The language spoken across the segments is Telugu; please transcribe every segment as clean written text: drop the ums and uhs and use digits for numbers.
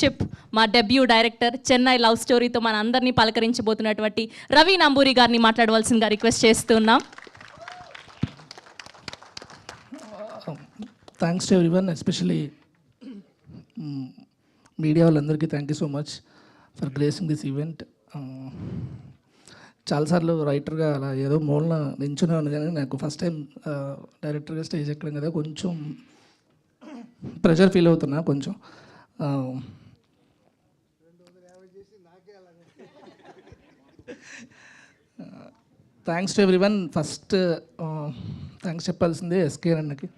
చిప్ మా డెబ్యూ డైరెక్టర్ చెన్నై లవ్ స్టోరీతో మన అందరినీ పలకరించబోతున్నటువంటి రవి నంబూరి గారిని మాట్లాడవలసిందిగా రిక్వెస్ట్ చేస్తున్నాం. Thanks to everyone, especially media వాళ్ళందరికీ thank you so much for gracing this event. చాలాసార్లు రైటర్గా అలా ఏదో మూలన నించునే ఉంది, కానీ నాకు ఫస్ట్ టైం డైరెక్టర్గా స్టేజ్ ఎక్కడం కదా కొంచెం ప్రెషర్ ఫీల్ అవుతున్నా కొంచెం. Thanks to everyone. First thanks చెప్పాల్సిందే ఎస్కే అన్నకి.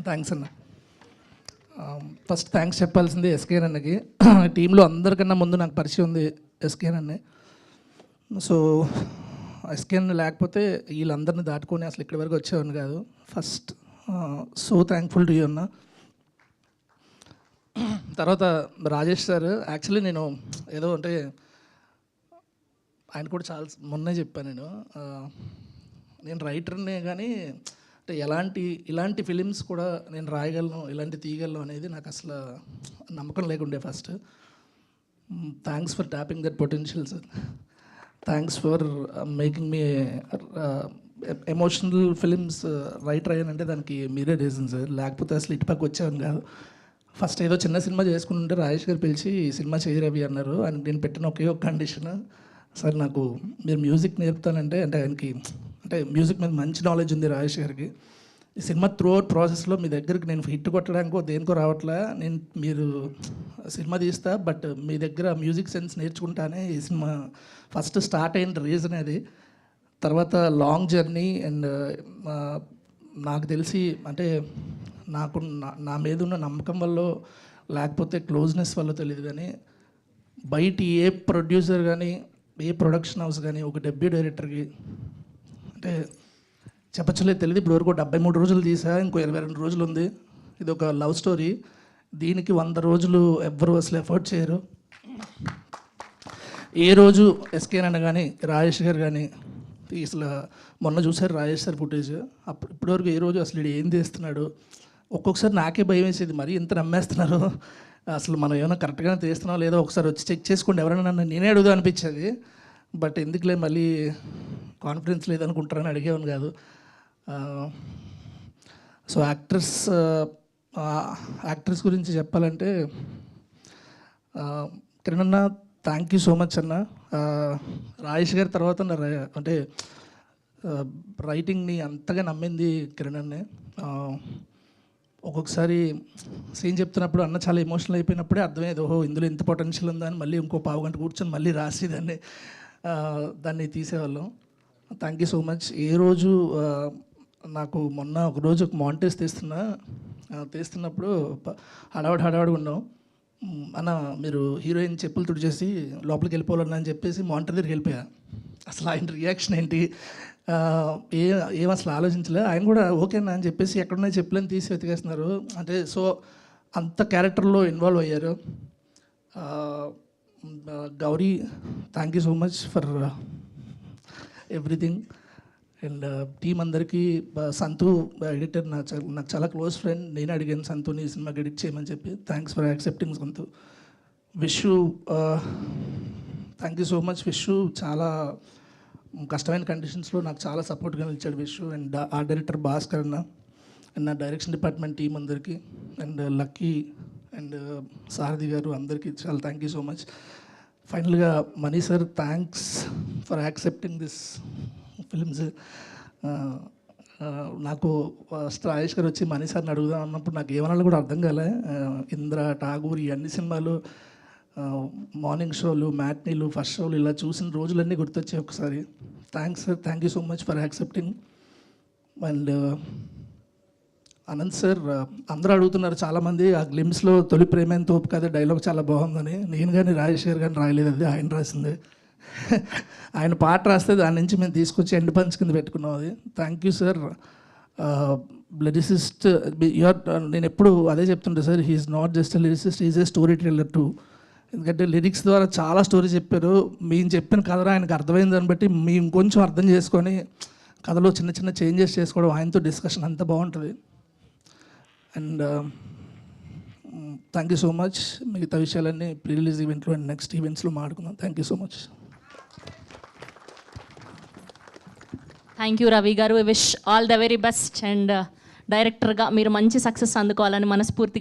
థ్యాంక్స్ అన్న. ఫస్ట్ థ్యాంక్స్ చెప్పాల్సింది ఎస్కే అన్నకి. టీంలో అందరికన్నా ముందు నాకు పరిచయం ఉంది ఎస్కే అన్నే. సో ఎస్కే అన్న లేకపోతే వీళ్ళందరినీ దాటుకొని అసలు ఇక్కడి వరకు వచ్చేవాడిని కాదు. First so thankful to you అన్న. తర్వాత రాజేష్ సార్, యాక్చువల్లీ నేను ఏదో అంటే ఆయన కూడా చాలా మొన్నే చెప్పాను, నేను రైటర్నే కానీ అంటే ఇలాంటి ఫిలిమ్స్ కూడా నేను రాయగలను, ఇలాంటి తీయగలను అనేది నాకు అసలు నమ్మకం లేకుండే first. Thanks for tapping that potential sir. Thanks for making me emotional films writer అయ్యానంటే దానికి మీరే రీజన్ సార్. లేకపోతే అసలు ఇటుపక్క వచ్చేవాను కాదు. ఫస్ట్ ఏదో చిన్న సినిమా చేసుకుంటుంటే రాజేష్ గారు పిలిచి సినిమా చేయరవి అన్నారు. ఆయన నేను పెట్టిన ఒకే ఒక కండిషన్, సార్ నాకు మీరు మ్యూజిక్ నేర్పుతానంటే, అంటే ఆయనకి అంటే మ్యూజిక్ మీద మంచి నాలెడ్జ్ ఉంది రాజేష్ గారికి. ఈ సినిమా త్రూ అవుట్ ప్రాసెస్లో మీ దగ్గరికి నేను హిట్ కొట్టడానికో దేనికో రావట్లే, నేను మీరు సినిమా తీస్తా బట్ మీ దగ్గర మ్యూజిక్ సెన్స్ నేర్చుకుంటానే ఈ సినిమా ఫస్ట్ స్టార్ట్ అయిన రీజన్ అది. తర్వాత లాంగ్ జర్నీ అండ్ నాకు తెలిసి అంటే నాకు నా మీద ఉన్న నమ్మకం వల్ల లేకపోతే క్లోజ్నెస్ వల్ల తెలియదు, కానీ బయట ఏ ప్రొడ్యూసర్ కానీ ఏ ప్రొడక్షన్ హౌస్ కానీ ఒక డెబ్యూ డైరెక్టర్కి అంటే చెప్పచ్చలేదు తెలియదు. ఇప్పుడు వరకు 73 రోజులు తీసా, ఇంకో 22 రోజులు ఉంది. ఇది ఒక లవ్ స్టోరీ, దీనికి 100 రోజులు ఎవ్వరు అసలు ఎఫర్ట్ చేయరు. ఏ రోజు ఎస్కే అన్న కానీ రాజేష్ గారు కానీ అసలు మొన్న చూసారు రాజేష్ సార్ ఫుటేజ్, అప్పుడు ఇప్పటివరకు ఏ రోజు అసలు ఏం చేస్తున్నాడు ఒక్కొక్కసారి నాకే భయం వేసేది, మరి ఇంత నమ్మేస్తున్నారు అసలు మనం ఏమైనా కరెక్ట్గానే తీస్తున్నాం లేదో ఒకసారి వచ్చి చెక్ చేసుకోండి ఎవరైనా నన్ను నేనే అడుగుదా అనిపించేది. బట్ ఎందుకులే మళ్ళీ కాన్ఫిడెన్స్ లేదనుకుంటారని అడిగేవాను కాదు. సో యాక్టర్స్ గురించి చెప్పాలంటే కిరణ్ అన్న థ్యాంక్ యూ సో మచ్ అన్న. రాజేష్ గారి తర్వాత అంటే రైటింగ్ని అంతగా నమ్మింది కిరణ్ అన్నే. ఒక్కొక్కసారి సీన్ చెప్తున్నప్పుడు అన్న చాలా ఎమోషనల్ అయిపోయినప్పుడే అర్థమయ్యేది, ఓహో ఇందులో ఇంత పొటెన్షియల్ ఉందా అని. మళ్ళీ ఇంకో పావు గంట కూర్చొని మళ్ళీ రాసి దాన్ని తీసేవాళ్ళం. Thank you so much. ఏ రోజు నాకు మొన్న ఒకరోజు ఒక మాంటేజ్ తీస్తున్నప్పుడు హడావుడి ఉన్నాం. అన్న మీరు హీరోయిన్ చెప్పులు తుడిచేసి లోపలికి వెళ్ళిపోవాలన్నా అని చెప్పేసి మాంటర్ దగ్గరికి వెళ్ళిపోయా. అసలు ఆయన రియాక్షన్ ఏంటి ఏం అసలు ఆలోచించలే. ఆయన కూడా ఓకేనా అని చెప్పేసి ఎక్కడున్నా చెప్పులని తీసి వెతికేస్తున్నారు. అంటే సో అంత క్యారెక్టర్లో ఇన్వాల్వ్ అయ్యారు. Gauri thank you so much for everything. And team అందరికీ, సంతు ఎడిటర్ నాకు చాలా క్లోజ్ ఫ్రెండ్, నేను అడిగాను సంతుని ఈ సినిమాకి ఎడిట్ చేయమని చెప్పి. Thanks for accepting Santhu. Vishu thank you so much. Vishu చాలా కష్టమైన కండిషన్స్లో నాకు చాలా సపోర్ట్గా నిలిచాడు విషు. అండ్ ఆ డైరెక్టర్ భాస్కర్ అన్న అండ్ నా డైరెక్షన్ డిపార్ట్మెంట్ టీం అందరికీ అండ్ లక్కీ అండ్ సారథి గారు అందరికీ చాలా థ్యాంక్ యూ సో మచ్. ఫైనల్గా money sir thanks for accepting this films. నాకు రాజేష్ గారు వచ్చి మనీ సార్ని అడుగుదాం అన్నప్పుడు నాకు ఏమన్నా కూడా అర్థం కాలే. ఇంద్ర, ఠాగూర్ ఈ అన్ని సినిమాలు మార్నింగ్ షోలు, మ్యాట్నీలు, ఫస్ట్ షోలు ఇలా చూసిన రోజులన్నీ గుర్తొచ్చాయి ఒకసారి. Thanks sir, thank you so much for accepting. And Anant sir, అందరూ అడుగుతున్నారు చాలామంది ఆ గ్లిమ్స్లో తొలి ప్రేమేం తోపు కదా డైలాగ్ చాలా బాగుందని. నేను కానీ రాజేష్ గారు కానీ రాయలేదు, అది ఆయన రాసింది. ఆయన పాట రాస్తే దాని నుంచి మేము తీసుకొచ్చి ఎండ్ పంచ్ కింద పెట్టుకున్నాం అది. Thank you sir. లిరిసిస్ట్ నేను ఎప్పుడు అదే చెప్తుంటే sir, he's not just a lyricist, is a story teller too. ఎందుకంటే లిరిక్స్ ద్వారా చాలా స్టోరీ చెప్పారు. మేము చెప్పిన కథ ఆయనకు అర్థమైంది దాన్ని బట్టి మేము ఇంకొంచెం అర్థం చేసుకొని కథలో చిన్న చిన్న చేంజెస్ చేసుకోవడం, ఆయనతో డిస్కషన్ అంత బాగుంటుంది. And thank you so much. మిగతా విషయాలన్నీ ప్రీ రిలీజ్ ఈవెంట్లో అండ్ నెక్స్ట్ ఈవెంట్స్లో మాట్లాడుకుందాం. Thank you so much. Thank you Ravi గారు. Wish all the very best. And డైరెక్టర్గా మీరు మంచి సక్సెస్ అందుకోవాలని మనస్ఫూర్తిగా